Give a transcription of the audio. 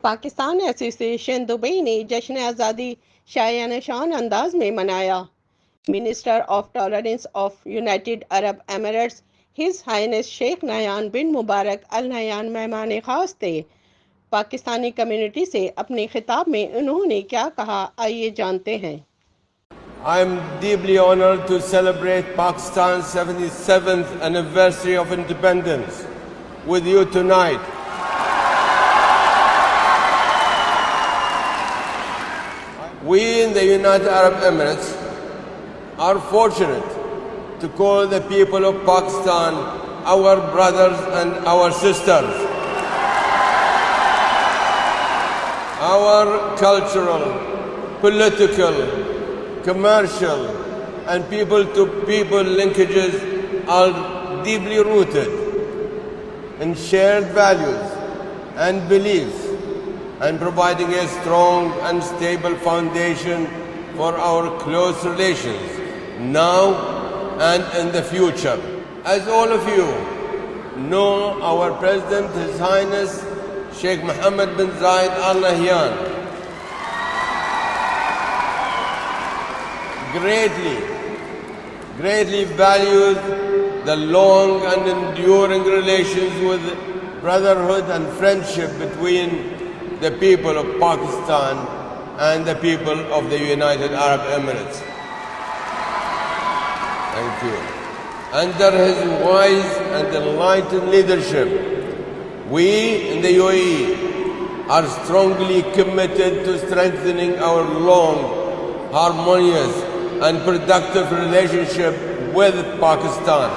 Pakistan association Dubai ने जश्न आज़ादी शायाना शान अंदाज में मनाया। Minister of tolerance of United Arab Emirates His Highness Sheikh Nahyan bin Mubarak Al Nahyan मेहमान ख़ास थे। पाकिस्तानी कम्युनिटी से अपने खिताब में उन्होंने क्या कहा, आइए जानते हैं। I am deeply honored to celebrate Pakistan's 77th anniversary of independence with you tonight. We in the United Arab Emirates are fortunate to call the people of Pakistan our brothers and our sisters. Our cultural, political, commercial and people-to-people linkages are deeply rooted in shared values and beliefs, and providing a strong and stable foundation for our close relations now and in the future. As all of you know, our President, His Highness Sheikh Mohammed bin Zayed Al Nahyan, greatly values the long and enduring relations with brotherhood and friendship between the people of Pakistan and the people of the United Arab Emirates. Thank you. Under his wise and enlightened leadership, we in the UAE are strongly committed to strengthening our long, harmonious and productive relationship with Pakistan.